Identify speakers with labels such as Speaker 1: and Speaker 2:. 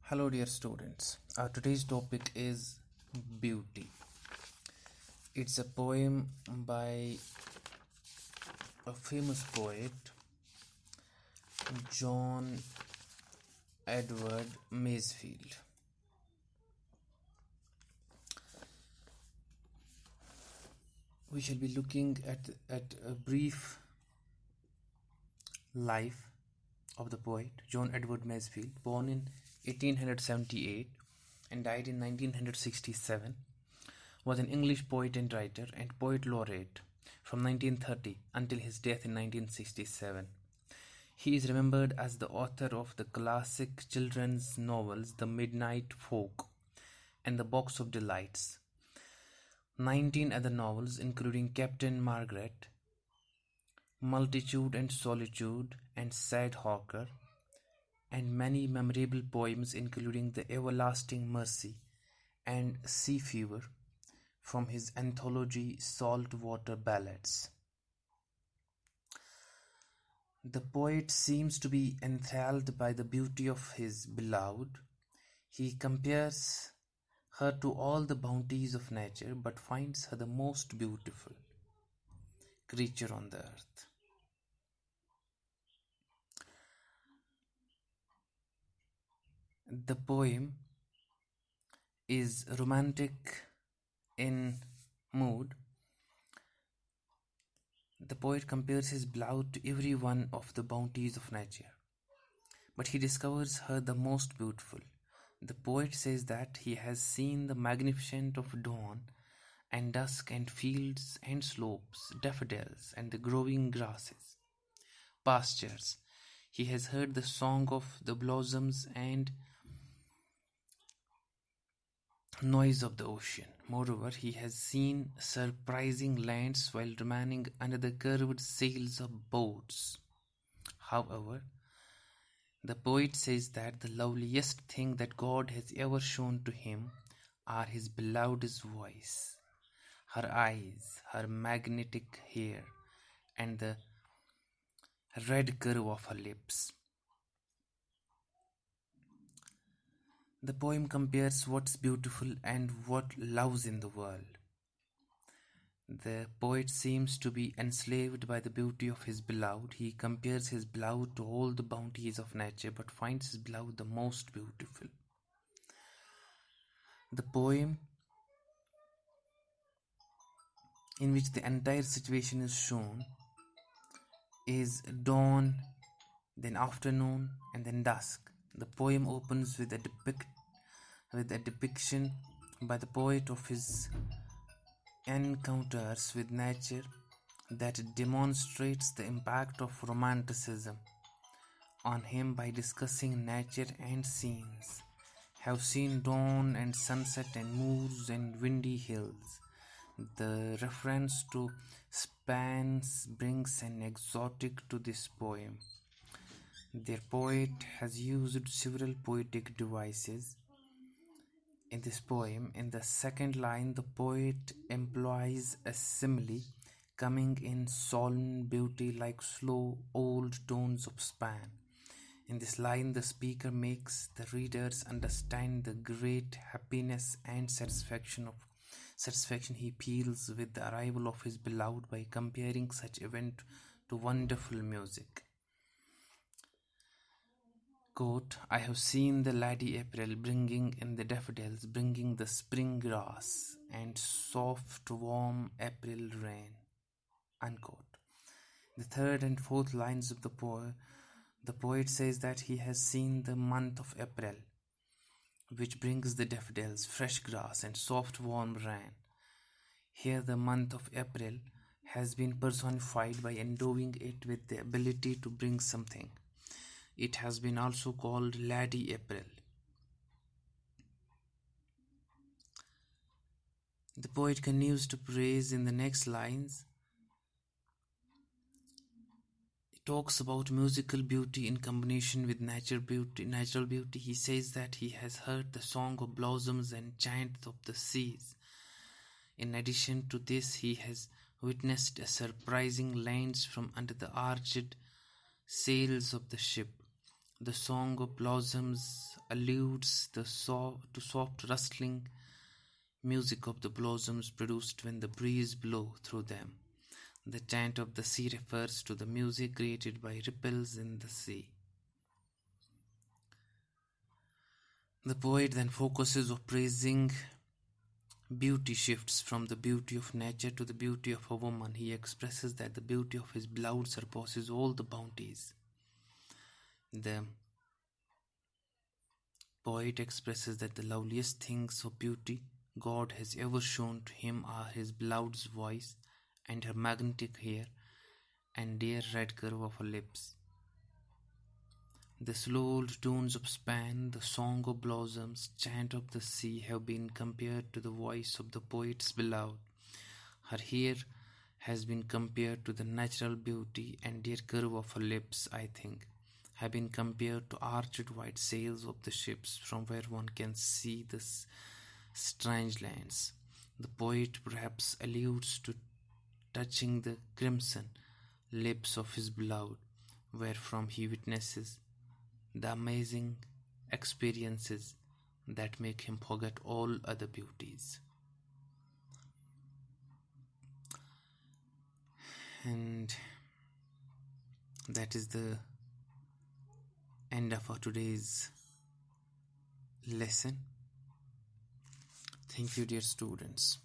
Speaker 1: Hello, dear students. Today's topic is beauty. It's a poem by a famous poet, John Edward Masefield. We shall be looking at a brief life of the poet John Edward Masefield, born in 1878 and died in 1967, was an English poet and writer and poet laureate from 1930 until his death in 1967. He is remembered as the author of the classic children's novels The Midnight Folk and The Box of Delights, 19 other novels including Captain Margaret, Multitude and Solitude, and Sad Hawker, and many memorable poems including The Everlasting Mercy and Sea Fever from his anthology Saltwater Ballads. The poet seems to be enthralled by the beauty of his beloved. He compares her to all the bounties of nature but finds her the most beautiful creature on the earth. The poem is romantic in mood. The poet compares his beloved to every one of the bounties of nature, but he discovers her the most beautiful. The poet says that he has seen the magnificence of dawn and dusk and fields and slopes, daffodils and the growing grasses, pastures. He has heard the song of the blossoms and noise of the ocean. Moreover, he has seen surprising lands while remaining under the curved sails of boats. However, the poet says that the loveliest thing that God has ever shown to him are his beloved's voice, her eyes, her magnetic hair, and the red curve of her lips. The poem compares what's beautiful and what loves in the world. The poet seems to be enslaved by the beauty of his beloved. He compares his beloved to all the bounties of nature but finds his beloved the most beautiful. The poem, in which the entire situation is shown, is dawn, then afternoon, and then dusk. The poem opens with a depiction by the poet of his encounters with nature that demonstrates the impact of romanticism on him by discussing nature and scenes. Have seen dawn and sunset and moors and windy hills. The reference to spans brings an exotic to this poem. Their poet has used several poetic devices. In this poem, in the second line, the poet employs a simile coming in solemn beauty like slow old tones of span. In this line, the speaker makes the readers understand the great happiness and satisfaction he feels with the arrival of his beloved by comparing such event to wonderful music. Quote, I have seen the Lady April bringing in the daffodils, bringing the spring grass and soft warm April rain. Unquote. The third and fourth lines of the poet says that he has seen the month of April, which brings the daffodils, fresh grass and soft warm rain. Here the month of April has been personified by endowing it with the ability to bring something. It has been also called Lady April. The poet continues to praise in the next lines. He talks about musical beauty in combination with natural beauty. He says that he has heard the song of blossoms and chant of the seas. In addition to this, he has witnessed a surprising lands from under the arched sails of the ship. The song of blossoms alludes to soft rustling music of the blossoms produced when the breeze blows through them. The chant of the sea refers to the music created by ripples in the sea. The poet then focuses on praising beauty, shifts from the beauty of nature to the beauty of a woman. He expresses that the beauty of his beloved surpasses all the bounties. The poet expresses that the loveliest things of beauty God has ever shown to him are his beloved's voice and her magnetic hair and dear red curve of her lips. The slow tones of Span, the song of blossoms, chant of the sea have been compared to the voice of the poet's beloved. Her hair has been compared to the natural beauty and dear curve of her lips, I think, have been compared to arched white sails of the ships from where one can see the strange lands. The poet perhaps alludes to touching the crimson lips of his beloved, wherefrom he witnesses the amazing experiences that make him forget all other beauties. And that is the end of our today's lesson. Thank you, dear students.